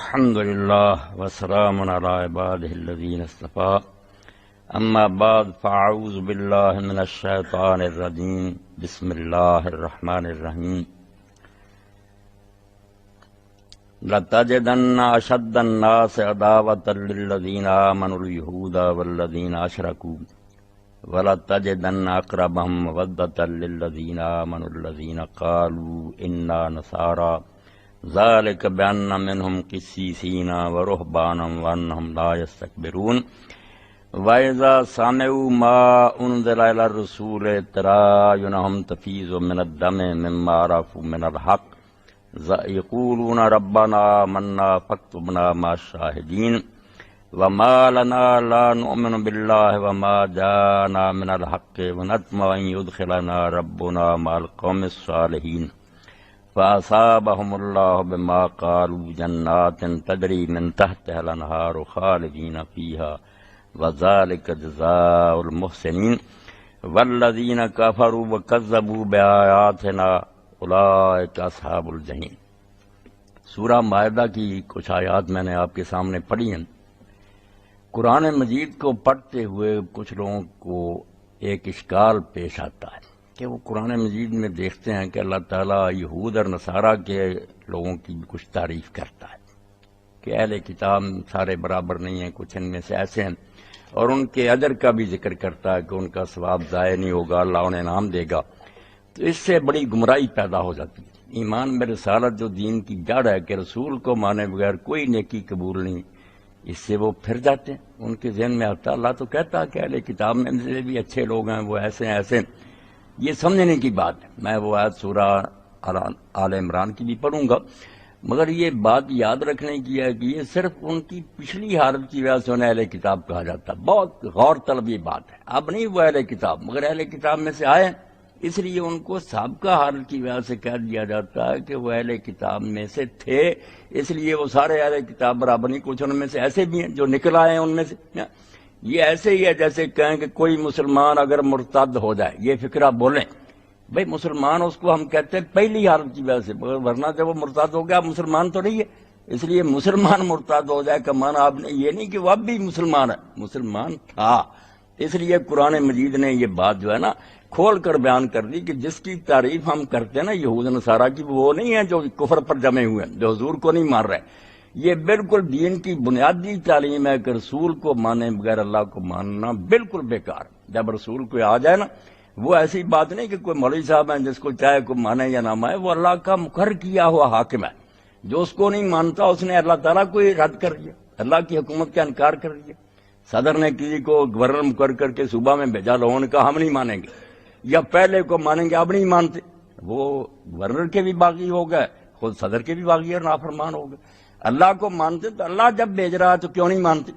الحمد لله وسلام على عباده الذين اصطفى اما بعد فاعوذ بالله من الشيطان الرجيم بسم الله الرحمن الرحيم لتجدن اشد الناس عداوة للذين آمنوا اليهود والذين اشركوا ولتجدن اقربهم مودة للذين آمنوا الذين قالوا انا نصارى ذلك بأن منهم قسيسين ورهبانا وأنهم لا يستكبرون وإذا سمعوا ما أنزل إلى الرسول ترى أعينهم تفيض من الدم مما عرفوا من الحق يقولون ربنا آمنا فاكتبنا مع الشاهدين وما لنا لا نؤمن بالله وما جاءنا من الحق ونطمع أن يدخلنا ربنا مع القوم الصالحين فأصابهم الله بما قالوا جنات تجري من تحتها الأنهار خالدين فيها وذلك جزاء المحسنين والذين كفروا وكذبوا بآياتنا أولئك أصحاب الجحيم۔ سورہ مائدہ کی کچھ آیات میں نے آپ کے سامنے پڑھی ہیں۔ قرآن مجید کو پڑھتے ہوئے کچھ لوگوں کو ایک اشکال پیش آتا ہے کہ وہ قرآن مجید میں دیکھتے ہیں کہ اللہ تعالیٰ یہود اور نصارہ کے لوگوں کی بھی کچھ تعریف کرتا ہے کہ اہل کتاب سارے برابر نہیں ہیں، کچھ ان میں سے ایسے ہیں، اور ان کے اجر کا بھی ذکر کرتا ہے کہ ان کا ثواب ضائع نہیں ہوگا، اللہ انہیں انعام دے گا۔ تو اس سے بڑی گمراہی پیدا ہو جاتی ہے۔ ایمان میں رسالت جو دین کی جڑ ہے کہ رسول کو مانے بغیر کوئی نیکی قبول نہیں، اس سے وہ پھر جاتے ہیں۔ ان کے ذہن میں آتا اللہ تو کہتا ہے کہ اہل کتاب میں سے بھی اچھے لوگ ہیں، وہ ایسے ہیں ایسے ہیں۔ یہ سمجھنے کی بات ہے۔ میں وہ آیت سورہ آل عمران کی بھی پڑھوں گا، مگر یہ بات یاد رکھنے کی ہے کہ یہ صرف ان کی پچھلی حالت کی وجہ سے انہیں اہل کتاب کہا جاتا ہے۔ بہت غور طلب یہ بات ہے۔ اب نہیں وہ اہل کتاب، مگر اہل کتاب میں سے آئے، اس لیے ان کو سابقہ حالت کی وجہ سے کہہ دیا جاتا ہے کہ وہ اہل کتاب میں سے تھے، اس لیے وہ سارے اہل کتاب برابر نہیں، کچھ ان میں سے ایسے بھی ہیں جو نکل آئے ہیں ان میں سے۔ یہ ایسے ہی ہے جیسے کہیں کہ کوئی مسلمان اگر مرتد ہو جائے، یہ فکرہ بولیں بھئی مسلمان اس کو ہم کہتے ہیں پہلی حالت کی وجہ سے، مگر ورنہ جب وہ مرتد ہو گیا مسلمان تو نہیں ہے، اس لیے مسلمان مرتد ہو جائے کا معنی آپ نے یہ نہیں کہ وہ اب بھی مسلمان ہے، مسلمان تھا۔ اس لیے قرآن مجید نے یہ بات جو ہے نا کھول کر بیان کر دی کہ جس کی تعریف ہم کرتے ہیں نا یہود نصارہ کی، وہ نہیں ہے جو کفر پر جمے ہوئے ہیں، جو حضور کو نہیں مان رہے۔ یہ بالکل دین کی بنیادی تعلیم ہے کہ رسول کو مانے بغیر اللہ کو ماننا بالکل بیکار۔ جب رسول کوئی آ جائے نا، وہ ایسی بات نہیں کہ کوئی مولوی صاحب ہیں جس کو چاہے کوئی مانے یا نہ مانے، وہ اللہ کا مقرر کیا ہوا حاکم ہے۔ جو اس کو نہیں مانتا اس نے اللہ تعالیٰ کو ہی رد کر دیا، اللہ کی حکومت کا انکار کر دیا۔ صدر نے کسی کو گورنر مقرر کر کے صوبہ میں بھیجا، لوگوں نے کہا ہم نہیں مانیں گے، یا پہلے کو مانیں گے اب نہیں مانتے۔ وہ گورنر کے بھی باغی ہو گئے، خود صدر کے بھی باغی اور نافرمان ہو گئے۔ اللہ کو مانتے تو اللہ جب بھیج رہا ہے تو کیوں نہیں مانتے؟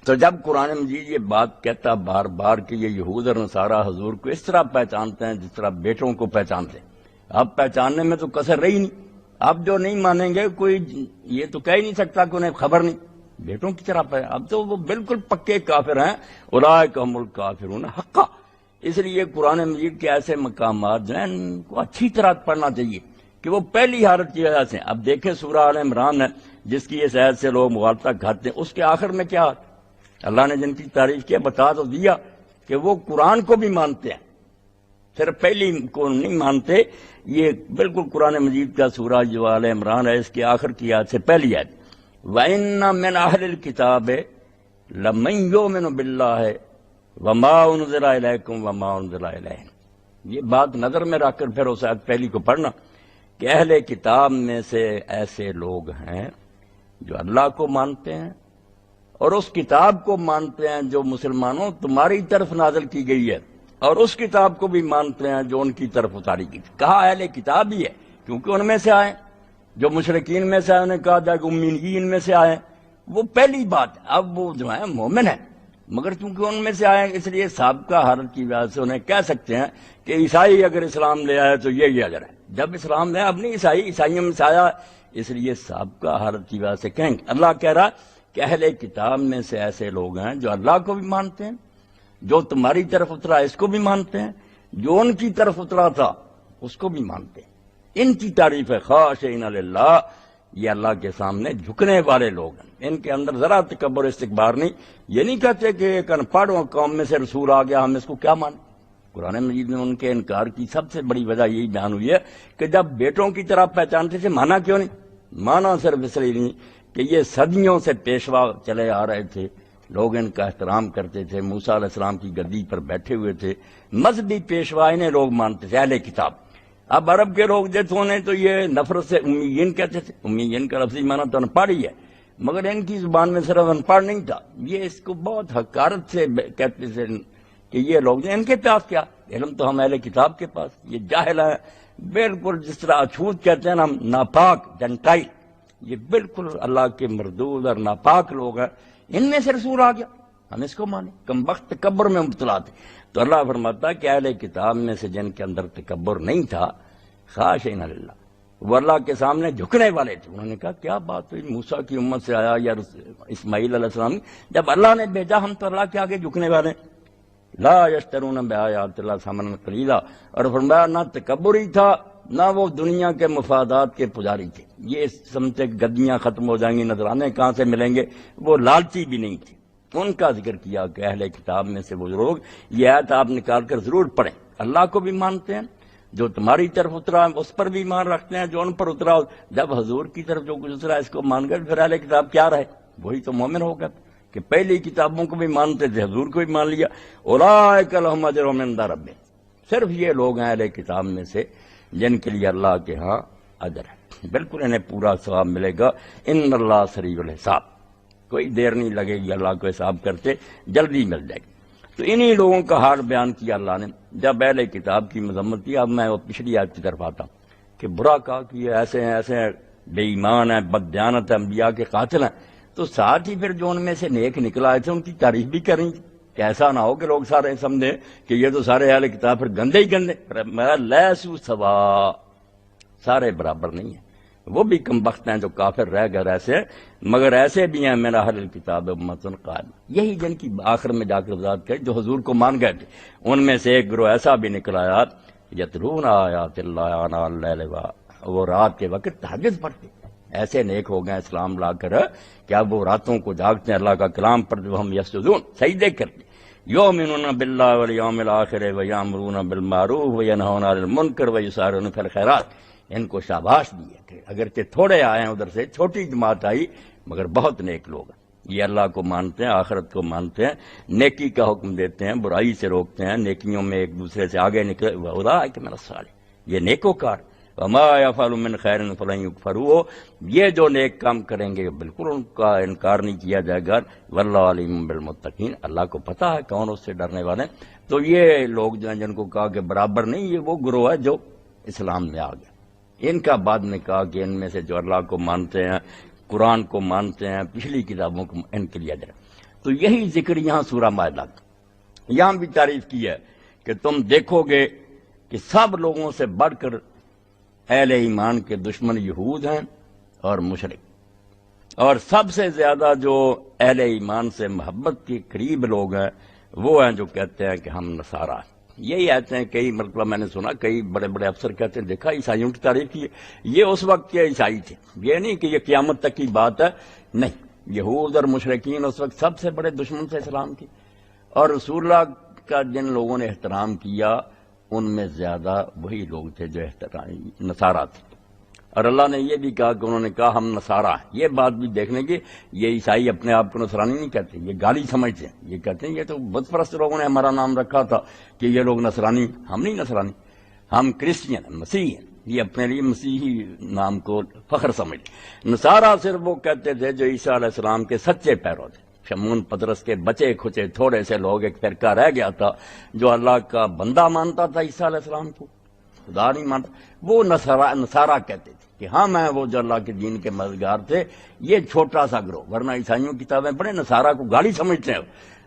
تو جب قرآن مجید یہ بات کہتا بار بار کہ یہ یہود اور نصارہ حضور کو اس طرح پہچانتے ہیں جس طرح بیٹوں کو پہچانتے ہیں، اب پہچاننے میں تو کسر رہی نہیں۔ اب جو نہیں مانیں گے کوئی یہ تو کہہ ہی نہیں سکتا کہ انہیں خبر نہیں، بیٹوں کی طرح پہ اب تو وہ بالکل پکے کافر ہیں۔ اولئک هم الکافرون حقا۔ اس لیے قرآن مجید کے ایسے مقامات جو ہیں ان کو اچھی طرح پڑھنا چاہیے کہ وہ پہلی حالت کی وجہ سے۔ اب دیکھیں سورہ آل عمران ہے جس کی اس آیت سے لوگ مغالطہ کھاتے ہیں، اس کے آخر میں کیا اللہ نے جن کی تعریف کیا بتا تو دیا کہ وہ قرآن کو بھی مانتے ہیں، صرف پہلی کو نہیں مانتے۔ یہ بالکل قرآن مجید کا سورہ جو آل عمران ہے اس کے آخر کی آیت سے پہلی آیت، وَإِنَّ مِنْ أَهْلِ الْكِتَابِ لَمَنْ يُؤْمِنُ بِاللَّهِ وَمَا أُنزِلَ إِلَيْكُمْ وَمَا أُنزِلَ إِلَيْهِمْ۔ یہ بات نظر میں رکھ کر پھر اس آیت پہلی کو پڑھنا کہ اہل کتاب میں سے ایسے لوگ ہیں جو اللہ کو مانتے ہیں اور اس کتاب کو مانتے ہیں جو مسلمانوں تمہاری طرف نازل کی گئی ہے، اور اس کتاب کو بھی مانتے ہیں جو ان کی طرف اتاری گئی۔ کہا اہل کتاب ہی ہے کیونکہ ان میں سے آئے، جو مشرکین میں سے آئے انہیں کہا جائے کہ امیین میں سے آئے، وہ پہلی بات ہے۔ اب وہ جو ہے مومن ہے، مگر چونکہ ان میں سے آئے اس لیے سابقہ حالت کی وجہ سے انہیں کہہ سکتے ہیں کہ عیسائی اگر اسلام لے آئے تو یہ اجر ہے، جب اسلام لے اب نہیں عیسائیوں میں سے آیا، اس لیے سابقہ حالت کی وجہ سے کہیں گے۔ اللہ کہہ رہا کہ اہل کتاب میں سے ایسے لوگ ہیں جو اللہ کو بھی مانتے ہیں، جو تمہاری طرف اترا اس کو بھی مانتے ہیں، جو ان کی طرف اترا تھا اس کو بھی مانتے ہیں۔ ان کی تعریف ہے خاشعین للہ، یہ اللہ کے سامنے جھکنے والے لوگ ہیں، ان کے اندر ذرا تکبر استکبار نہیں۔ یہ نہیں کہتے کہ ایک ان پڑھ قوم میں سے رسول آ گیا ہم اس کو کیا مانیں۔ قرآن مجید میں ان کے انکار کی سب سے بڑی وجہ یہی بیان ہوئی ہے کہ جب بیٹوں کی طرح پہچانتے تھے مانا کیوں نہیں؟ مانا صرف اس لیے نہیں کہ یہ صدیوں سے پیشوا چلے آ رہے تھے، لوگ ان کا احترام کرتے تھے، موسیٰ علیہ السلام کی گدی پر بیٹھے ہوئے تھے، مذہبی پیشوا انہیں لوگ مانتے تھے، اہل کتاب۔ اب عرب کے لوگ جو تھے تو یہ نفرت سے امیین کہتے تھے، امیین کا لفظی معنی تو انپڑھ ہی ہے، مگر ان کی زبان میں صرف انپڑھ نہیں تھا، یہ اس کو بہت حقارت سے کہتے تھے کہ یہ لوگ ان کے پاس کیا علم، تو ہم اہل کتاب کے پاس، یہ جاہل ہیں، بالکل جس طرح اچھوت کہتے ہیں نا ہم ناپاک جنٹائل، یہ بالکل اللہ کے مردود اور ناپاک لوگ ہیں، ان میں سے رسول آ گیا ہم اس کو مانیں، کم وقت تکبر میں مبتلا تھے۔ تو اللہ فرماتا ہے کہ اہل کتاب میں سے جن کے اندر تکبر نہیں تھا، خاشعین للہ، وہ اللہ کے سامنے جھکنے والے تھے۔ انہوں نے کہا کیا بات ہوئی، موسیٰ کی امت سے آیا یا اسماعیل علیہ السلام، جب اللہ نے بھیجا ہم تو اللہ کے آگے جھکنے والے، لا یشترون بآیات اللہ ثمنا قلیلا، اور فرمایا نہ تکبر ہی تھا نہ وہ دنیا کے مفادات کے پجاری تھے، یہ سمجھتے گدیاں ختم ہو جائیں گی، نذرانے کہاں سے ملیں گے، وہ لالچی بھی نہیں تھے۔ ان کا ذکر کیا کہ اہل کتاب میں سے وہ لوگ، یہ آیت آپ نکال کر ضرور پڑھیں، اللہ کو بھی مانتے ہیں، جو تمہاری طرف اترا اس پر بھی ایمان رکھتے ہیں، جو ان پر اترا، جب حضور کی طرف جو کچھ اترا اس کو مان کر پھر اہل کتاب کیا رہے، وہی تو مومن ہو گئے کہ پہلی کتابوں کو بھی مانتے تھے، حضور کو بھی مان لیا۔ اولئک لہم اجر عند ربہم، صرف یہ لوگ ہیں اہل کتاب میں سے جن کے لیے اللہ کے ہاں اجر ہے، بالکل انہیں پورا ثواب ملے گا۔ ان اللہ سریع الحساب، کوئی دیر نہیں لگے گی اللہ کو حساب کرتے، جلدی مل جائے گی۔ تو انہی لوگوں کا حال بیان کیا اللہ نے جب اہل کتاب کی مذمت کی۔ اب میں وہ پچھلی آیت کی طرف آتا ہوں کہ برا کہا کہ یہ ایسے ہیں، ایسے ہیں، بے ایمان ہیں، بددیانت ہیں، انبیاء کے قاتل ہیں، تو ساتھ ہی پھر جو ان میں سے نیک نکل آئے تھے ان کی تعریف بھی کریں گے کہ ایسا نہ ہو کہ لوگ سارے سمجھیں کہ یہ تو سارے اہل کتاب پھر گندے ہی گندے، لیسوا سوا، سارے برابر نہیں ہیں، وہ بھی کم بخت ہیں جو کافر رہ گئے ایسے، مگر ایسے بھی ہیں میرا اہل الکتاب امۃ قائمہ، یہی جن کی آخر میں جا کر وضاحت کہی جو حضور کو مان گئے تھے، ان میں سے ایک گروہ ایسا بھی نکل آیا یتلون آیات اللہ آناء اللیل، وہ رات کے وقت تہجد پڑھتے، ایسے نیک ہو گئے اسلام لا کر کیا وہ راتوں کو جاگتے ہیں، اللہ کا کلام پڑھتے، وہ ہم یسجدون، سجدے کرتے، یؤمنون باللہ والیوم الآخر ویأمرون بالمعروف وینہون عن المنکر ویسارعون فی الخیرات۔ ان کو شاباش دی ہے کہ اگرچہ تھوڑے آئے ہیں ادھر سے، چھوٹی جماعت آئی، مگر بہت نیک لوگ ہیں، یہ اللہ کو مانتے ہیں، آخرت کو مانتے ہیں، نیکی کا حکم دیتے ہیں، برائی سے روکتے ہیں، نیکیوں میں ایک دوسرے سے آگے نکلے، اولئک من الصالحین، یہ نیکوکار، وما یفعل من خیر فلن یکفروا، یہ جو نیک کام کریں گے بالکل ان کا انکار نہیں کیا جائے گا، واللہ علیم بالمتقین، اللہ کو پتہ ہے کون اس سے ڈرنے والے ہیں۔ تو یہ لوگ جو ہیں جن کو کہا کہ برابر نہیں، یہ وہ گروہ ہے جو اسلام میں آ گیا، ان کا بعد میں کہا کہ ان میں سے جو اللہ کو مانتے ہیں، قرآن کو مانتے ہیں، پچھلی کتابوں کو، ان کے لیے اجر ہے۔ تو یہی ذکر یہاں سورہ مائدہ کا، یہاں بھی تعریف کی ہے کہ تم دیکھو گے کہ سب لوگوں سے بڑھ کر اہل ایمان کے دشمن یہود ہیں اور مشرک، اور سب سے زیادہ جو اہل ایمان سے محبت کے قریب لوگ ہیں وہ ہیں جو کہتے ہیں کہ ہم نصارہ ہیں۔ یہی آتے ہیں، کئی مرتبہ میں نے سنا کئی بڑے بڑے افسر کہتے ہیں دیکھا عیسائیوں کی تعریف کی ہے، یہ اس وقت کے عیسائی تھے، یہ نہیں کہ یہ قیامت تک کی بات ہے، نہیں، یہود اور مشرکین اس وقت سب سے بڑے دشمن تھے اسلام کی، اور رسول اللہ کا جن لوگوں نے احترام کیا ان میں زیادہ وہی لوگ تھے جو نصارہ تھے، اور اللہ نے یہ بھی کہا کہ انہوں نے کہا ہم نصارہ ہیں۔ یہ بات بھی دیکھنے کی، یہ عیسائی اپنے آپ کو نصرانی نہیں کہتے، یہ گالی سمجھتے ہیں، یہ کہتے ہیں یہ تو بت پرست لوگوں نے ہمارا نام رکھا تھا کہ یہ لوگ نصرانی، ہم نہیں نصرانی، ہم کرسچین ہیں، مسیحی ہیں، یہ اپنے لیے مسیحی نام کو فخر سمجھتے۔ نصارہ صرف وہ کہتے تھے جو عیسیٰ علیہ السلام کے سچے پیرو تھے، شمون پطرس کے بچے کھچے تھوڑے سے لوگ، ایک فرقہ رہ گیا تھا جو اللہ کا بندہ مانتا تھا عیسیٰ علیہ السلام کو، خدا نہیں مانتا، وہ نصارہ کہتے تھے کہ ہم ہیں وہ جو اللہ کے دین کے مددگار تھے، یہ چھوٹا سا گروہ، ورنہ عیسائیوں کی کتابیں پڑھیں نصارہ کو گالی سمجھتے ہیں۔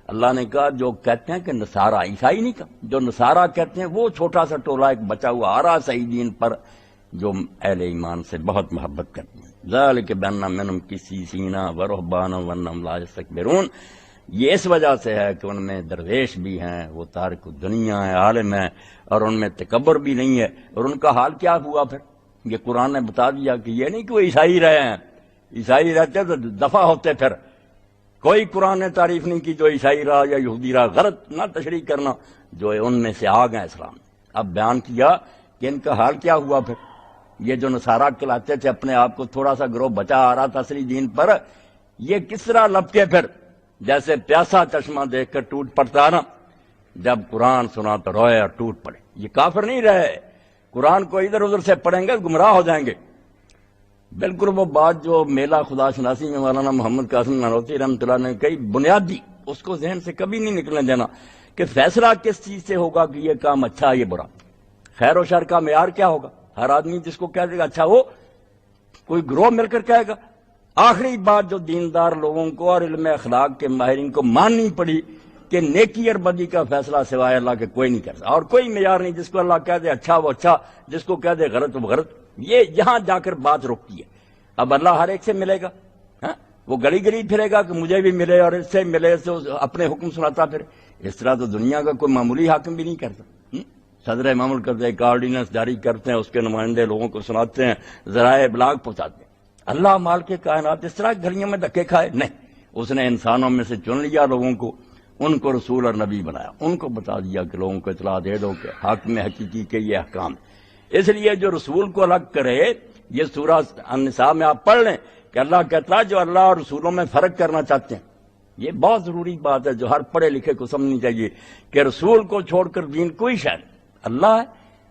اللہ نے کہا جو کہتے ہیں کہ نصارہ، عیسائی نہیں کہا، جو نصارہ کہتے ہیں وہ چھوٹا سا ٹولہ ایک بچا ہوا آ رہا صحیح دین پر، جو اہل ایمان سے بہت محبت کرتے ہیں۔ ذالک بان منہم قسیسین ورہبانا وانہم لا یستکبرون، یہ اس وجہ سے ہے کہ ان میں درویش بھی ہیں، وہ تارک دنیا ہیں، عالم ہیں، اور ان میں تکبر بھی نہیں ہے۔ اور ان کا حال کیا ہوا پھر یہ قرآن نے بتا دیا کہ یہ نہیں کہ وہ عیسائی رہے ہیں، عیسائی رہتے تو دفع ہوتے، پھر کوئی قرآن نے تعریف نہیں کی جو عیسائی رہا یا یہودی رہا، غلط نہ تشریح کرنا، جو ان میں سے آ گئے اسلام۔ اب بیان کیا کہ ان کا حال کیا ہوا پھر، یہ جو نصارہ کہلاتے تھے اپنے آپ کو، تھوڑا سا گروہ بچا آ رہا تھا اصلی دین پر، یہ کس طرح لپکے پھر، جیسے پیاسا چشمہ دیکھ کر ٹوٹ پڑتا نا، جب قرآن سنا تو روئے اور ٹوٹ پڑے۔ یہ کافر نہیں رہے، قرآن کو ادھر ادھر سے پڑھیں گے گمراہ ہو جائیں گے۔ بالکل وہ بات جو میلہ خدا شناسی میں مولانا محمد قاسم نانوتوی رحمۃ اللہ نے کئی بنیادی، اس کو ذہن سے کبھی نہیں نکلنے دینا کہ فیصلہ کس چیز سے ہوگا کہ یہ کام اچھا یہ برا، خیر و شر کا معیار کیا ہوگا۔ ہر آدمی جس کو کہہ دے گا اچھا، وہ کوئی گروہ مل کر کہے گا۔ آخری بات جو دیندار لوگوں کو اور علم اخلاق کے ماہرین کو ماننی پڑی کہ نیکی اور بدی کا فیصلہ سوائے اللہ کے کوئی نہیں کرتا، اور کوئی معیار نہیں، جس کو اللہ کہہ دے اچھا وہ اچھا، جس کو کہہ دے غلط وہ غلط۔ یہ یہاں جا کر بات رکتی ہے۔ اب اللہ ہر ایک سے ملے گا، ہاں وہ گلی گلی پھرے گا کہ مجھے بھی ملے اور اس سے ملے، تو اپنے حکم سناتا پھر۔ اس طرح تو دنیا کا کوئی معمولی حاکم بھی نہیں کرتا۔ صدر معمول کرتے ہیں، ایک آرڈیننس جاری کرتے ہیں، اس کے نمائندے لوگوں کو سناتے ہیں، ذرائع ابلاغ پہنچاتے ہیں۔ اللہ مال کے کائنات اس طرح گھڑیوں میں دھکے کھائے نہیں، اس نے انسانوں میں سے چن لیا لوگوں کو، ان کو رسول اور نبی بنایا، ان کو بتا دیا کہ لوگوں کو اطلاع دے دو کہ حاکم حقیقی کے یہ احکام ہے۔ اس لیے جو رسول کو الگ کرے، یہ سورہ النساء میں آپ پڑھ لیں کہ اللہ کہتا ہے جو اللہ اور رسولوں میں فرق کرنا چاہتے ہیں، یہ بہت ضروری بات ہے جو ہر پڑھے لکھے کو سمجھنی چاہیے کہ رسول کو چھوڑ کر دین کوئی شاید اللہ ہے،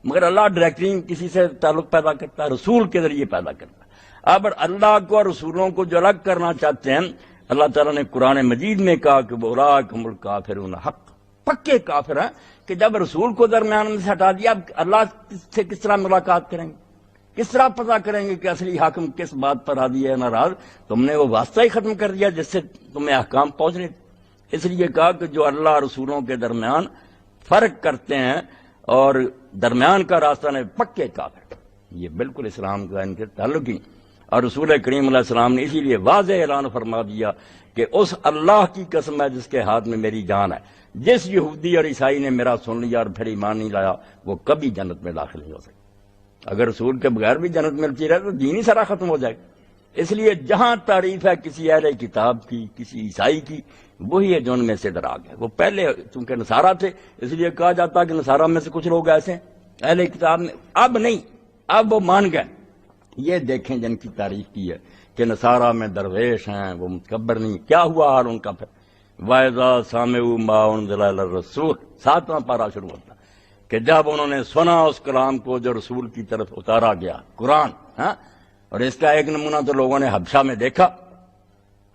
مگر اللہ ڈائریکٹلی کسی سے تعلق پیدا کرتا ہے، رسول کے ذریعے پیدا کرتا ہے۔ اب اللہ کو اور رسولوں کو جو الگ کرنا چاہتے ہیں، اللہ تعالیٰ نے قرآن مجید میں کہا کہ اولئک هم الکافرون حق، پکے کافر ہیں کہ جب رسول کو درمیان میں سے ہٹا دیا، اب اللہ سے کس طرح ملاقات کریں گے، کس طرح پتہ کریں گے کہ اصلی حاکم کس بات پر راضی ہے ناراض؟ تم نے وہ واسطہ ہی ختم کر دیا جس سے تمہیں احکام پہنچنے تھے۔ اس لیے کہا کہ جو اللہ رسولوں کے درمیان فرق کرتے ہیں اور درمیان کا راستہ نے، پکے کافر، یہ بالکل اسلام کا ان کے تعلق ہی۔ اور رسول کریم علیہ السلام نے اسی لیے واضح اعلان فرما دیا کہ اس اللہ کی قسم ہے جس کے ہاتھ میں میری جان ہے، جس یہودی اور عیسائی نے میرا سن لیا اور پھر ایمان نہیں لایا، وہ کبھی جنت میں داخل نہیں ہو سکتا۔ اگر رسول کے بغیر بھی جنت ملتی رہے تو دین ہی سارا ختم ہو جائے گا۔ اس لیے جہاں تعریف ہے کسی اہل کتاب کی، کسی عیسائی کی، وہی ہے جو ان میں سے ڈرا گیا۔ وہ پہلے چونکہ نصارہ تھے، اس لیے کہا جاتا کہ نصارہ میں سے کچھ لوگ ایسے ہیں اہل کتاب میں، اب نہیں، اب وہ مان گئے۔ یہ دیکھیں جن کی تعریف کی ہے کہ نصارہ میں درویش ہیں، وہ متکبر نہیں، کیا ہوا حال ان کا پھر؟ وَإِذَا سَمِعُوا مَا أُنزِلَ إِلَى الرَّسُولِ، 7واں پارہ شروع ہوتا کہ جب انہوں نے سنا اس کلام کو جو رسول کی طرف اتارا گیا، قرآن، ہاں۔ اور اس کا ایک نمونہ تو لوگوں نے حبشہ میں دیکھا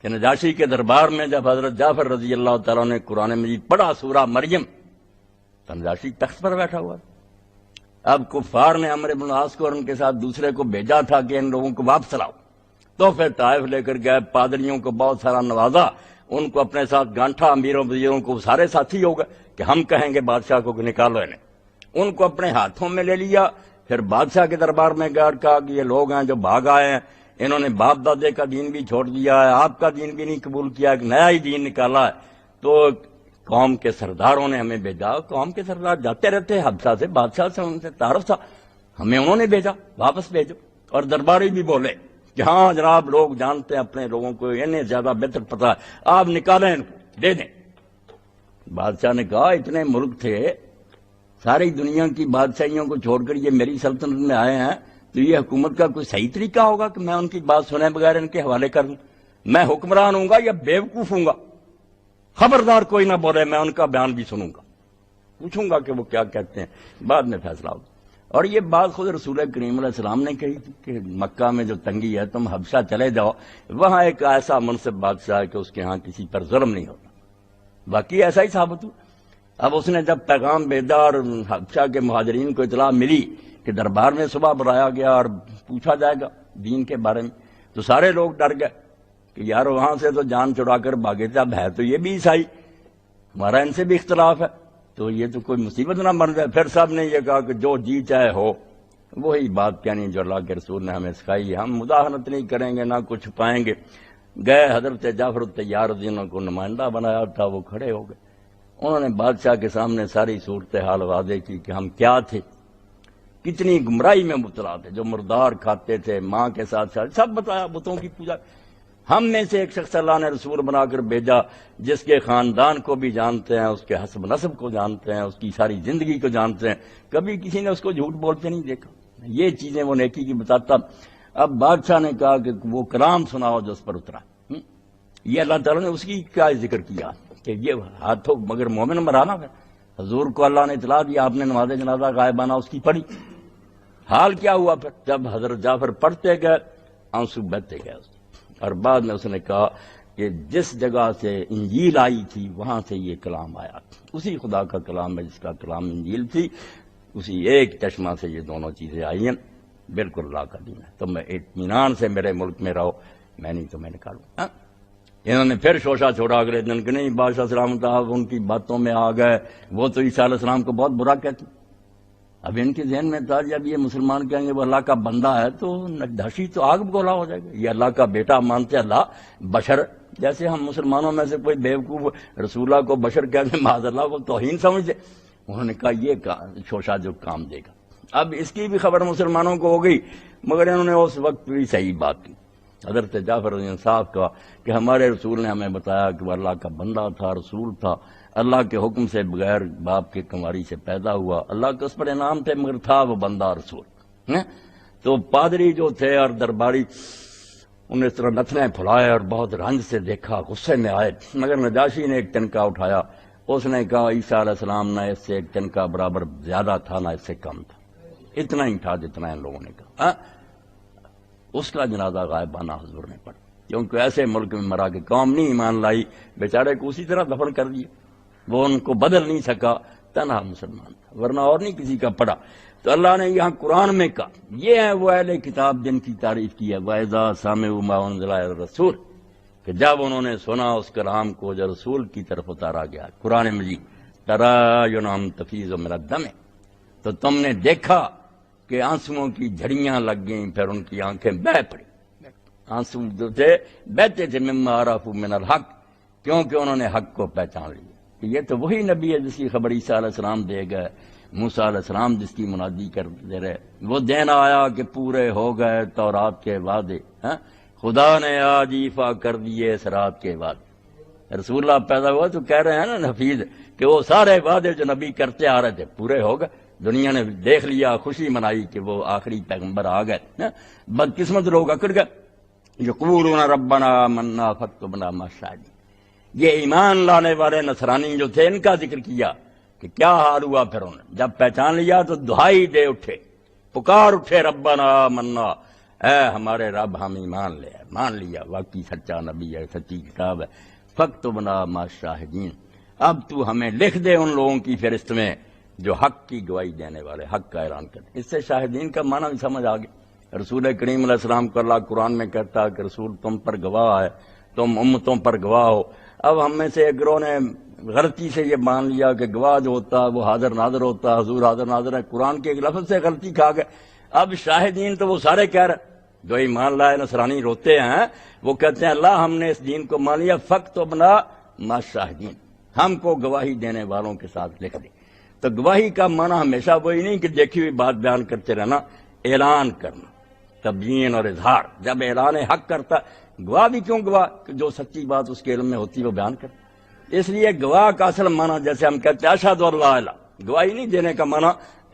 کہ نجاشی کے دربار میں جب حضرت جعفر رضی اللہ تعالیٰ نے قرآن مجید پڑھا سورہ مریم، تو نجاشی تخت پر بیٹھا ہوا۔ اب کفار نے عمرو بن العاص کو اور ان کے ساتھ دوسرے کو بھیجا تھا کہ ان لوگوں کو واپس لاؤ، تو پھر طائف لے کر گئے، پادریوں کو بہت سارا نوازا، ان کو اپنے ساتھ گانٹھا، امیروں وزیروں کو سارے ساتھی ہو گئے کہ ہم کہیں گے بادشاہ کو کہ نکالو انہیں۔ ان کو اپنے ہاتھوں میں لے لیا، پھر بادشاہ کے دربار میں گیا اور کہا کہ یہ لوگ ہیں جو بھاگ آئے ہیں، انہوں نے باپ دادے کا دین بھی چھوڑ دیا ہے، آپ کا دین بھی نہیں قبول کیا، ایک نیا ہی دین نکالا ہے۔ تو قوم کے سرداروں نے ہمیں بھیجا، قوم کے سردار جاتے رہتے حبشہ سے، بادشاہ سے ان سے تعارف تھا، ہمیں انہوں نے بھیجا واپس بھیجو۔ اور درباری بھی بولے کہ ہاں جناب، لوگ جانتے ہیں اپنے لوگوں کو، انہیں زیادہ بہتر پتہ ہے، آپ نکالیں ان کو، دے دیں۔ بادشاہ نے کہا اتنے ملک تھے، ساری دنیا کی بادشاہیوں کو چھوڑ کر یہ میری سلطنت میں آئے ہیں، تو یہ حکومت کا کوئی صحیح طریقہ ہوگا کہ میں ان کی بات سنے بغیر ان کے حوالے کر دوں؟ میں حکمران ہوں گا یا بیوقوف ہوں گا؟ خبردار کوئی نہ بولے، میں ان کا بیان بھی سنوں گا، پوچھوں گا کہ وہ کیا کہتے ہیں، بعد میں فیصلہ ہوگا۔ اور یہ بات خود رسول کریم علیہ السلام نے کہی تھی کہ مکہ میں جو تنگی ہے، تم حبشہ چلے جاؤ، وہاں ایک ایسا منصب بادشاہ ہے کہ اس کے ہاں کسی پر ظلم نہیں ہوتا۔ باقی ایسا ہی ثابت ہوا۔ اب اس نے جب پیغام بھیجا اور حبشہ کے مہاجرین کو اطلاع ملی کہ دربار میں صبح بلایا گیا اور پوچھا جائے گا دین کے بارے میں، تو سارے لوگ ڈر گئے کہ یار وہاں سے تو جان چھڑا کر بھاگے تھے، اب ہے تو یہ بھی عیسائی، ہمارا ان سے بھی اختلاف ہے، تو یہ تو کوئی مصیبت نہ بن جائے۔ پھر سب نے یہ کہا کہ جو جی چاہے ہو، وہی بات کہنی جو اللہ کے رسول نے ہمیں سکھائی ہے، ہم مداہنت نہیں کریں گے، نہ کچھ چھپائیں گے۔ گئے حضرت جعفر الطیار جنہوں کو نمائندہ بنایا تھا، وہ کھڑے ہو گئے، انہوں نے بادشاہ کے سامنے ساری صورتحال واضح کی کہ ہم کیا تھے، کتنی گمراہی میں مبتلا تھے، جو مردار کھاتے تھے، ماں کے ساتھ سب بتایا، بتوں کی پوجا۔ ہم میں سے ایک شخص اللہ نے رسول بنا کر بھیجا جس کے خاندان کو بھی جانتے ہیں، اس کے حسب نسب کو جانتے ہیں، اس کی ساری زندگی کو جانتے ہیں، کبھی کسی نے اس کو جھوٹ بولتے نہیں دیکھا۔ یہ چیزیں وہ نیکی کی بتاتا۔ اب بادشاہ نے کہا کہ وہ کلام سناؤ جو اس پر اترا۔ یہ اللہ تعالیٰ نے اس کی کیا ذکر کیا کہ یہ ہاتھوں مگر مومن مرانا ہے۔ حضور کو اللہ نے اطلاع دیا، آپ نے نماز جنازہ غائبانہ اس کی پڑھی۔ حال کیا ہوا پھر جب حضرت جعفر پڑھتے گئے، آنسو بہتے گئے اس کے۔ اور بعد میں اس نے کہا کہ جس جگہ سے انجیل آئی تھی وہاں سے یہ کلام آیا، اسی خدا کا کلام ہے جس کا کلام انجیل تھی، اسی ایک چشمہ سے یہ دونوں چیزیں آئی ہیں، بالکل اللہ کا دین ہے۔ تو میں اطمینان سے میرے ملک میں رہو، میں نہیں تو میں نکالوں۔ انہوں نے پھر شوشہ چھوڑا اگلے دن کہ نہیں، بادشاہ سلامت اللہ ان کی باتوں میں آ گئے، وہ تو عیسیٰ علیہ السلام کو بہت برا کہتے۔ اب ان کے ذہن میں تھا جب یہ مسلمان کہیں گے وہ اللہ کا بندہ ہے تو نجاشی تو آگ بگولا ہو جائے گا، یہ اللہ کا بیٹا مانتے، اللہ بشر، جیسے ہم مسلمانوں میں سے کوئی بیوقوف رسول اللہ کو بشر کہتے معاذ اللہ، وہ توہین سمجھتے۔ انہوں نے کہا یہ شوشہ جو کام دے گا۔ اب اس کی بھی خبر مسلمانوں کو ہو گئی، مگر انہوں نے اس وقت بھی صحیح بات کی۔ حضرت جعفر رضی اللہ صاحب کا کہ ہمارے رسول نے ہمیں بتایا کہ وہ اللہ کا بندہ تھا، رسول تھا، اللہ کے حکم سے بغیر باپ کے کنواری سے پیدا ہوا، اللہ کے اس پر انعام تھے، مگر تھا وہ بندہ رسول۔ تو پادری جو تھے اور درباری انہیں اس طرح نتنے پھلائے اور بہت رنج سے دیکھا، غصے میں آئے، مگر نجاشی نے ایک تنکا اٹھایا، اس نے کہا عیسیٰ علیہ السلام نہ اس سے ایک تنکا برابر زیادہ تھا نہ اس سے کم تھا، اتنا ہی تھا جتنا ان لوگوں نے کہا۔ اس کا جنازہ غائبانہ حضور نے پڑھا، کیونکہ ایسے ملک میں مرا کہ قوم نہیں ایمان لائی، بیچارے کو اسی طرح دفن کر دیا، وہ ان کو بدل نہیں سکا، تنہا مسلمان تھا، ورنہ اور نہیں کسی کا پڑھا۔ تو اللہ نے یہاں قرآن میں کہا یہ ہے وہ اہل کتاب جن کی تعریف کی ہے، وَإِذَا سَمِعُوا مَا أُنزِلَ إِلَى الرَّسُولِ، کہ جب انہوں نے سنا اس کلام کو جو رسول کی طرف اتارا گیا، قرآن مجید، تَرَىٰ تَفِيضُ مِنَ الدَّمِ، تو تم نے دیکھا کہ آنسوؤں کی جھڑیاں لگ گئیں، پھر ان کی آنکھیں بہہ پڑی، آنسو جو تھے بہتے تھے، مما عرفوا من الحق، کیونکہ انہوں نے حق کو پہچان لیا کہ یہ تو وہی نبی ہے جس کی خبر عیسیٰ علیہ السلام دے گئے، موسیٰ علیہ السلام جس کی منادی کرتے رہے، وہ دین آیا کہ پورے ہو گئے تورات کے وعدے، خدا نے آج ایفا کر دیے اس رات کے وعدے۔ رسول اللہ پیدا ہوا تو کہہ رہے ہیں نا حفیظ کہ وہ سارے وعدے جو نبی کرتے آ رہے تھے پورے ہو گئے، دنیا نے دیکھ لیا، خوشی منائی کہ وہ آخری پیغمبر آ گئے، بدقسمت لوگ اکڑ گئے۔ یقولون ربنا آمنا فاکتبنا مع الشاہدین، یہ ایمان لانے والے نصرانی جو تھے ان کا ذکر کیا کہ کیا حال ہوا، پھر انہوں نے جب پہچان لیا تو دہائی دے اٹھے، پکار اٹھے، ربنا آمنا، اے ہمارے رب ہم ایمان لے، مان لیا واقعی سچا نبی ہے، سچی کتاب ہے، فاکتبنا مع الشاہدین، اب تو ہمیں لکھ دے ان لوگوں کی فہرست میں جو حق کی گواہی دینے والے، حق کا اعلان کرتے۔ اس سے شاہدین کا معنی بھی سمجھ آ گیا۔ رسول کریم علیہ السلام کو اللہ قرآن میں کہتا کہ رسول تم پر گواہ ہے، تم امتوں پر گواہ ہو۔ اب ہم میں سے ایک گروہ نے غلطی سے یہ مان لیا کہ گواہ جو ہوتا وہ حاضر ناظر ہوتا، حضور حاضر ناظر ہے، قرآن کے ایک لفظ سے غلطی کھا گئے۔ اب شاہدین تو وہ سارے کہہ رہے، جو ایمان لائے نصرانی روتے ہیں، وہ کہتے ہیں اللہ ہم نے اس دین کو مان لیا، فاکتبنا مع الشاہدین، ہم کو گواہی دینے والوں کے ساتھ لکھ دیں۔ تو گواہی کا معنی ہمیشہ وہی نہیں کہ دیکھی ہوئی بات بیان کرتے رہنا، اعلان کرنا، تبیین اور اظہار۔ جب اعلان حق کرتا، گواہ بھی کیوں گواہ، کہ جو سچی بات اس کے علم میں ہوتی ہے وہ بیان کرتا۔ اس لیے گواہ کا اصل معنی جیسے ہم کہتے ہیں اشہد ان لا الہ، گواہی نہیں دینے کا معنی،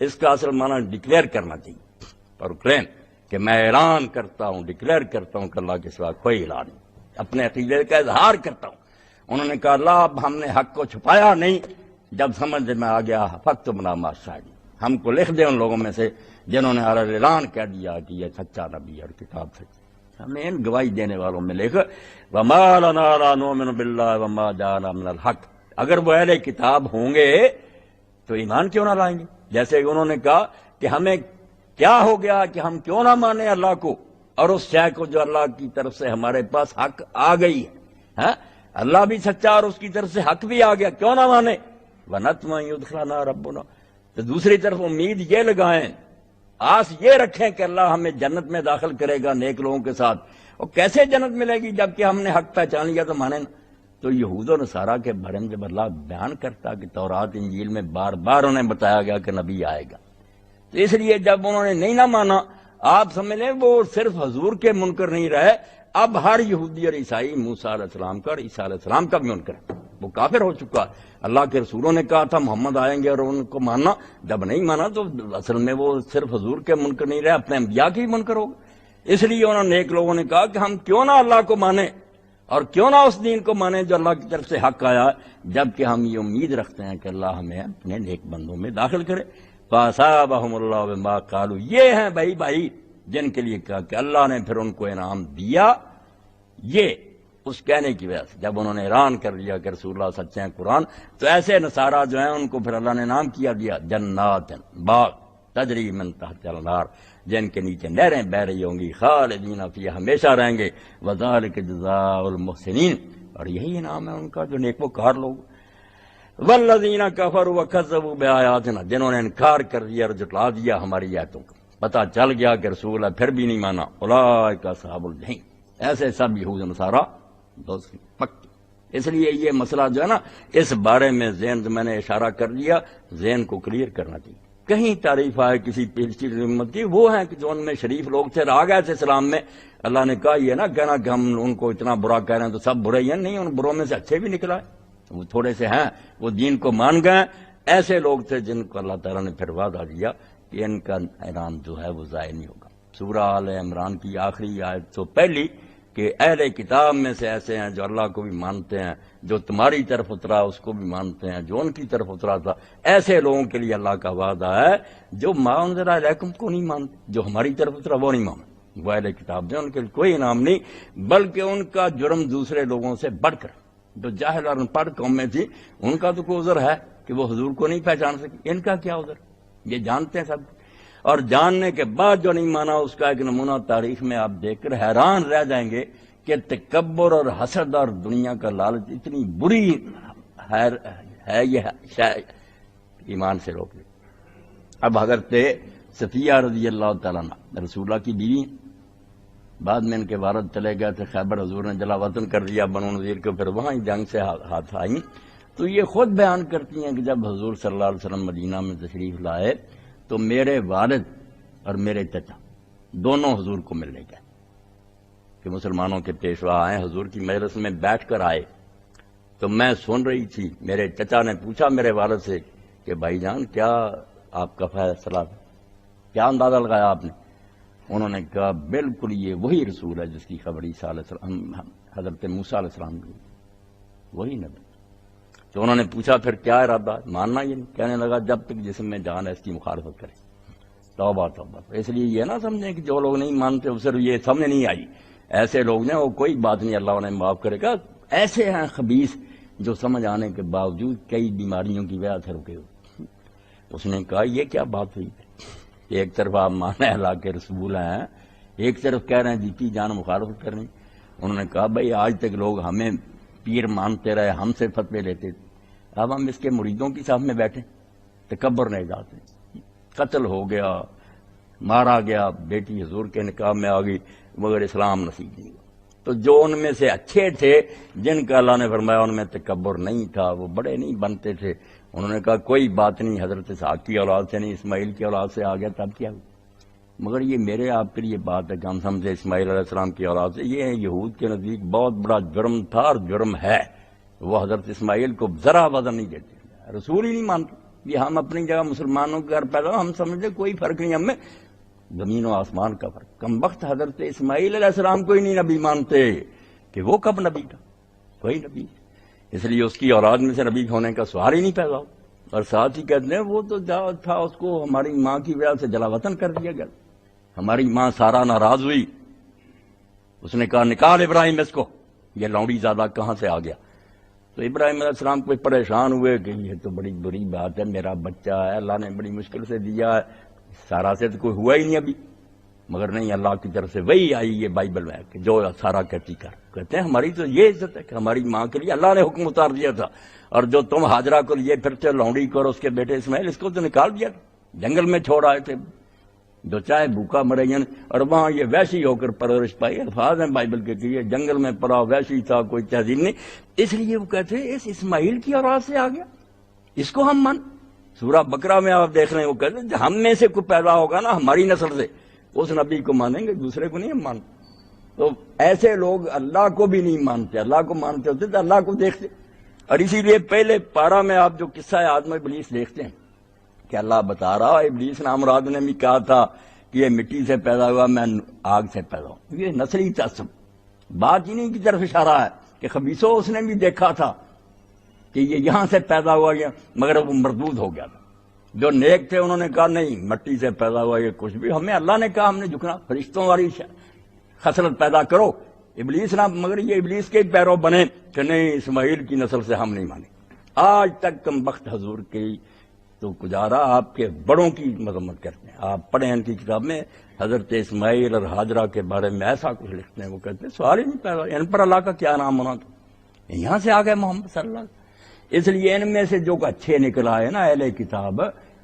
اس کا اصل معنی ڈکلیئر کرنا چاہیے، پروکلیم، کہ میں اعلان کرتا ہوں، ڈکلیئر کرتا ہوں کہ اللہ کے سوا کوئی الہ نہیں، اپنے عقیدے کا اظہار کرتا ہوں۔ انہوں نے کہا اللہ اب ہم نے حق کو چھپایا نہیں، جب سمجھ میں آ گیا فاکتبنا مع الشاہدین، ہم کو لکھ دے ان لوگوں میں سے جنہوں نے اعلان کہہ دیا کہ یہ سچا نبی اور کتاب سچی، ہمیں ان گواہی دینے والوں میں لکھ۔ وما لنا لا نؤمن باللہ وما جاءنا من الحق، اگر وہ اہل کتاب ہوں گے تو ایمان کیوں نہ لائیں گے؟ جیسے انہوں نے کہا کہ ہمیں کیا ہو گیا کہ ہم کیوں نہ مانیں اللہ کو اور اس شے کو جو اللہ کی طرف سے ہمارے پاس حق آ گئی ہے، اللہ بھی سچا اور اس کی طرف سے حق بھی آ گیا، کیوں نہ مانے؟ وَنَطْمَعُ أَن يُدْخِلَنَا رَبُّنَا، تو دوسری طرف امید یہ لگائیں، آس یہ رکھیں کہ اللہ ہمیں جنت میں داخل کرے گا نیک لوگوں کے ساتھ۔ اور کیسے جنت ملے گی جبکہ ہم نے حق پہچان لیا تو مانے نا۔ تو یہود و نصارہ کے بارے میں جب اللہ بیان کرتا کہ تورات انجیل میں بار بار انہیں بتایا گیا کہ نبی آئے گا، تو اس لیے جب انہوں نے نہیں نہ مانا، آپ سمجھ لیں وہ صرف حضور کے منکر نہیں رہے، اب ہر یہودی اور عیسائی موسیٰ علیہ السلام کا اور عیسیٰ علیہ السلام کا بھی منکر ہے، وہ کافر ہو چکا ہے۔ اللہ کے رسولوں نے کہا تھا محمد آئیں گے اور ان کو ماننا، جب نہیں مانا تو اصل میں وہ صرف حضور کے منکر نہیں رہے، اپنے انبیاء کے بھی منکر ہو گئے۔ اس لیے انہوں نے ایک لوگوں نے کہا کہ ہم کیوں نہ اللہ کو مانیں اور کیوں نہ اس دین کو مانیں جو اللہ کی طرف سے حق آیا ہے، جبکہ ہم یہ امید رکھتے ہیں کہ اللہ ہمیں اپنے نیک بندوں میں داخل کرے۔ فَأَصَابَهُمُ اللَّهُ بِمَا قَالُوا، یہ ہیں بھائی جن کے لیے کہا کہ اللہ نے پھر ان کو انعام دیا، یہ اس کہنے کی وجہ سے جب انہوں نے اعلان کر دیا کہ رسول اللہ سچے ہیں قرآن، تو ایسے نصارہ جو ہیں ان کو پھر اللہ نے انعام کیا دیا، جنات باغ تجری من تحت الانہار، جن کے نیچے نہریں بہ رہی ہوں گی، خالدین فیہا، ہمیشہ رہیں گے، وذالک جزاء المحسنین، اور یہی انعام ہے ان کا جو نیکوکار لوگ۔ والذین کفروا وکذبوا بآیاتنا، جنہوں نے انکار کر دیا اور جھٹلا دیا ہماری آیتوں کو، پتہ چل گیا کہ رسول ہے پھر بھی نہیں مانا، اولئک اصحاب الجحیم، ایسے سب یہود نصارہ دوست پکی۔ اس لیے یہ مسئلہ جو ہے نا، اس بارے میں ذہن میں نے اشارہ کر دیا، ذہن کو کلیئر کرنا چاہیے۔ کہیں تعریف آئے کسی پچھلی امت کی، وہ ہیں کہ جو ان میں شریف لوگ تھے، آ گئے تھے اسلام میں، اللہ نے کہا یہ نہ کہنا کہ ہم ان کو اتنا برا کہہ رہے ہیں تو سب برے ہی ہیں، نہیں، ان بروں میں سے اچھے بھی نکلا ہے، وہ تھوڑے سے ہیں وہ دین کو مان گئے۔ ایسے لوگ تھے جن کو اللہ تعالیٰ نے پھر وعدہ دیا کہ ان کا انعام جو ہے وہ ضائع نہیں ہوگا۔ سورہ آل عمران کی آخری آیت تو پہلی کہ اہل کتاب میں سے ایسے ہیں جو اللہ کو بھی مانتے ہیں، جو تمہاری طرف اترا اس کو بھی مانتے ہیں، جو ان کی طرف اترا تھا، ایسے لوگوں کے لیے اللہ کا وعدہ ہے جو ما انزل الیکم کو نہیں مانتے، جو ہماری طرف اترا وہ نہیں مانتے، وہ اہل کتاب ہیں، ان کے لیے کوئی انعام نہیں، بلکہ ان کا جرم دوسرے لوگوں سے بڑھ کر، جو جاہل اور ان پڑھ قوم میں تھی ان کا تو کوئی عذر ہے کہ وہ حضور کو نہیں پہچان سکی، ان کا کیا عذر، یہ جانتے ہیں سب، اور جاننے کے بعد جو نہیں مانا اس کا ایک نمونہ تاریخ میں آپ دیکھ کر حیران رہ جائیں گے کہ تکبر اور حسد اور دنیا کا لالچ اتنی بری ہے، یہ شاید ایمان سے روک لے۔ اب حضرت صفیہ رضی اللہ تعالیٰ عنہ رسول اللہ کی بیوی، بعد میں ان کے والد چلے گئے تھے خیبر، حضور نے جلا وطن کر دیا بنو نذیر کو، پھر وہاں ہی جنگ سے ہاتھ آئیں، تو یہ خود بیان کرتی ہیں کہ جب حضور صلی اللہ علیہ وسلم مدینہ میں تشریف لائے تو میرے والد اور میرے چچا دونوں حضور کو ملنے گئے کہ مسلمانوں کے پیشوا آئے، حضور کی مجلس میں بیٹھ کر آئے، تو میں سن رہی تھی، میرے چچا نے پوچھا میرے والد سے کہ بھائی جان کیا آپ کا فیصلہ ہے، کیا اندازہ لگایا آپ نے؟ انہوں نے کہا بالکل یہ وہی رسول ہے جس کی خبر عیسیٰ علیہ السلام حضرت موسیٰ علیہ السلام کی، وہی نبی۔ تو انہوں نے پوچھا پھر کیا ارادہ، ماننا یہ نہیں؟ کہنے لگا جب تک جسم میں جان ہے اس کی مخالفت کرے۔ توبہ توبہ۔ اس لیے یہ نہ سمجھیں کہ جو لوگ نہیں مانتے صرف یہ سمجھ نہیں آئی، ایسے لوگ نے وہ کوئی بات نہیں، اللہ انہیں معاف کرے گا۔ ایسے ہیں خبیث جو سمجھ آنے کے باوجود کئی بیماریوں کی وجہ سے رکے ہوئے۔ اس نے کہا یہ کیا بات ہوئی، ایک طرف آپ مانے اللہ کے رسول ہیں، ایک طرف کہہ رہے ہیں جی کی جان مخالفت کرنی۔ انہوں نے کہا بھائی آج تک لوگ ہمیں پیر مانتے رہے، ہم سے فتوے لیتے تھے، اب ہم اس کے مریدوں کی صف میں بیٹھے، تکبر نہیں جاتے۔ قتل ہو گیا، مارا گیا، بیٹی حضور کے نکاح میں آ گئی، مگر اسلام نصیب نہیں ہوا۔ تو جو ان میں سے اچھے تھے جن کا اللہ نے فرمایا ان میں تکبر نہیں تھا، وہ بڑے نہیں بنتے تھے، انہوں نے کہا کوئی بات نہیں، حضرت اسحاق کی اولاد سے نہیں اسماعیل کی اولاد سے آ گیا تب کیا ہوا۔ مگر یہ میرے آپ کے لیے بات ہے کہ ہم سمجھے اسماعیل علیہ السلام کی اولاد سے، یہ یہود کے نزدیک بہت بڑا جرم تھا اور جرم ہے۔ وہ حضرت اسماعیل کو ذرا وزن نہیں دیتے، رسول ہی نہیں مانتے۔ یہ ہم اپنی جگہ مسلمانوں کے گھر پیدا، ہم سمجھتے کوئی فرق نہیں ہم میں، زمین و آسمان کا فرق۔ کم وقت حضرت اسماعیل علیہ السلام کو ہی نہیں نبی مانتے کہ وہ کب نبی تھا، کوئی نبی، اس لیے اس کی اولاد میں سے نبی ہونے کا سوال ہی نہیں پیدا ہو۔ اور ساتھ ہی کہتے ہیں وہ تو تھا، اس کو ہماری ماں کی وجہ سے جلا وطن کر دیا گیا، ہماری ماں سارا ناراض ہوئی، اس نے کہا نکال ابراہیم اس کو، یہ لونڈی زادہ کہاں سے آ گیا۔ تو ابراہیم علیہ السلام کوئی پریشان ہوئے کہ یہ تو بڑی بری بات ہے، میرا بچہ ہے، اللہ نے بڑی مشکل سے دیا ہے، سارا سے تو کوئی ہوا ہی نہیں ابھی، مگر نہیں، اللہ کی طرف سے وہی آئی یہ بائبل میں کہ جو سارا کہتی کر۔ کہتے ہیں ہماری تو یہ عزت ہے کہ ہماری ماں کے لیے اللہ نے حکم اتار دیا تھا، اور جو تم ہاجرہ کو لیے پھرتے لونڈی کو اور اس کے بیٹے اسماعیل، اس کو تو نکال دیا تھا، جنگل میں چھوڑ آئے تھے، جو چاہے بھوکا مرے جن، اور وہاں یہ ویسی ہو کر پرورش پائی۔ الفاظ ہیں بائبل کے کہ یہ جنگل میں پڑا ویسی تھا، کوئی تہذیب نہیں، اس لیے وہ کہتے ہیں اس اسماعیل کی اولاد سے آ گیا، اس کو ہم مان۔ سورہ بقرہ میں آپ دیکھ رہے ہیں وہ کہتے ہیں ہم میں سے کوئی پیدا ہوگا نا ہماری نسل سے اس نبی کو مانیں گے، دوسرے کو نہیں ہم مانتے۔ تو ایسے لوگ اللہ کو بھی نہیں مانتے، اللہ کو مانتے ہوتے تو اللہ کو دیکھتے۔ اور اسی لیے پہلے پارہ میں آپ جو قصہ آدم و ابلیس دیکھتے ہیں کہ اللہ بتا رہا ابلیس نامراد نے بھی کہا تھا کہ یہ مٹی سے پیدا ہوا، میں آگ سے پیدا ہوں۔ یہ نسلی تعصب بات انہی کی طرف اشارہ ہے کہ خبیثوں اس نے بھی دیکھا تھا کہ یہ یہاں سے پیدا ہوا گیا، مگر وہ مردود ہو گیا تھا۔ جو نیک تھے انہوں نے کہا نہیں مٹی سے پیدا ہوا یہ کچھ بھی، ہمیں اللہ نے کہا ہم نے جھکنا، فرشتوں والی خصلت پیدا کرو۔ ابلیس نہ، مگر یہ ابلیس کے پیرو بنے کہ نہیں اسماعیل کی نسل سے ہم نہیں مانیں۔ آج تک کم بخت حضور کی تو گزارا آپ کے بڑوں کی مذمت کرتے ہیں۔ آپ پڑھیں ان کی کتاب میں حضرت اسماعیل اور ہاجرہ کے بارے میں ایسا کچھ لکھتے ہیں، وہ کہتے ہیں سوال ہی نہیں پیدا ان پر اللہ کا کیا نام ہونا تھا، یہاں سے آ گئے محمد صلی اللہ علیہ وسلم۔ اس لیے ان میں سے جو اچھے نکل آئے نا اہل کتاب،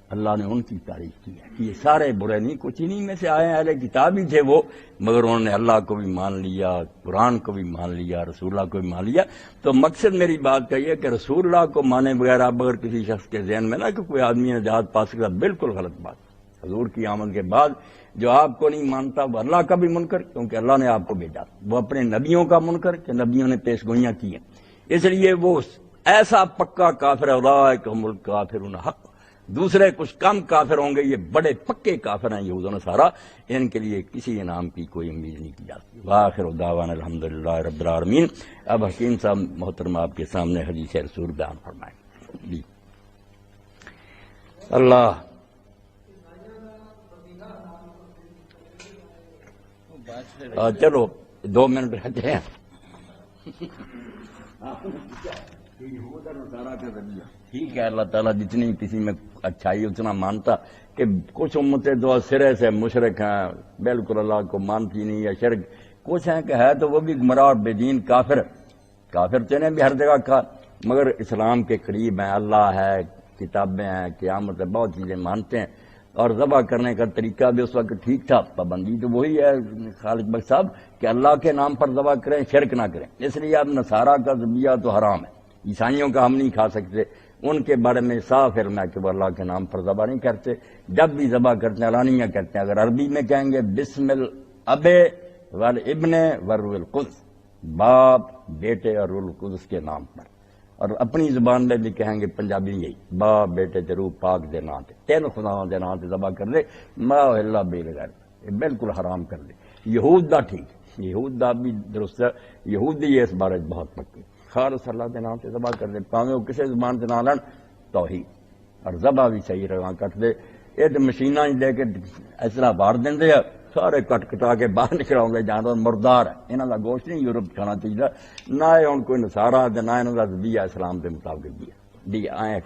اللہ نے ان کی تعریف کی ہے کہ یہ سارے برے نہیں، کچھ انہی میں سے آئے ہیں، اہل کتاب ہی تھے وہ، مگر انہوں نے اللہ کو بھی مان لیا، قرآن کو بھی مان لیا، رسول اللہ کو بھی مان لیا۔ تو مقصد میری بات کا یہ کہ رسول اللہ کو مانے بغیر اب اگر کسی شخص کے ذہن میں نا کہ کوئی آدمی نجات پا سکتا، بالکل غلط بات۔ حضور کی آمد کے بعد جو آپ کو نہیں مانتا وہ اللہ کا بھی منکر، کیونکہ اللہ نے آپ کو بھیجا، وہ اپنے نبیوں کا منکر کہ نبیوں نے پیش گوئیاں کی ہیں، اس لیے وہ ایسا پکا کافر ہے، اولئک هم الکافرون حق۔ دوسرے کچھ کم کافر ہوں گے، یہ بڑے پکے کافر ہیں یہود و نصارہ، ان کے لیے کسی انعام کی کوئی امید نہیں کی جاتی۔ وآخر دعوانا الحمدللہ رب العالمین۔ اب حکیم صاحب محترم آپ کے سامنے حدیث رسول بیان فرمائیں جی۔ اللہ چلو 2 منٹ رہتے ہیں۔ یہود اور نصارہ کا ذریعہ ٹھیک ہے، اللہ تعالیٰ جتنی کسی میں اچھائی اتنا مانتا کہ کچھ امتیں دو سرے سے مشرک ہیں، بالکل اللہ کو مانتی نہیں ہے، شرک، کچھ ہیں کہ ہے تو وہ بھی گمراہ اور بے دین کافر تو انہیں بھی ہر جگہ کہا، مگر اسلام کے قریب ہیں، اللہ ہے، کتابیں ہیں، قیامت ہے، بہت چیزیں مانتے ہیں۔ اور ذبح کرنے کا طریقہ بھی اس وقت ٹھیک تھا، پابندی تو وہی ہے خالد بخش صاحب کہ اللہ کے نام پر ذبح کریں، شرک نہ کریں۔ اس لیے اب نصارہ کا ذبیحہ تو حرام ہے، عیسائیوں کا ہم نہیں کھا سکتے، ان کے بارے میں صاف علم ہے کہ وہ اللہ کے نام پر ذبح نہیں کرتے، جب بھی ذبح کرتے ہیں اعلانیہ کرتے ہیں۔ اگر عربی میں کہیں گے بسم الاب والابن والروح القدس، باپ بیٹے اور روح القدس کے نام پر، اور اپنی زبان میں بھی کہیں گے پنجابی یہی باپ بیٹے تے روح پاک دے نام تے، 3 خداواں دے نام تے ذبح کر دے، ما الا بالغیب، یہ بالکل حرام کر دے۔ یہود دا ٹھیک، یہود دا بھی درست ہے، یہودی اس بارے بہت پکے، خالص اللہ کے نام سے ذبح کر دے، پاویں وہ کسی زبان سے نہ لڑ، توحید، اور ذبح بھی صحیح رواں کٹ دے۔ یہ تو مشیناں دے کے اس طرح وار دیں، سارے کٹ کٹا کے باہر نکلاؤں گے، جانور مردار ہے، انہوں کا گوشت نہیں یورپ کھانا چاہیے، نہ ان کوئی نصارہ نہ انہوں کا ذبیحہ اسلام کے مطابق بھی ہے۔ آئے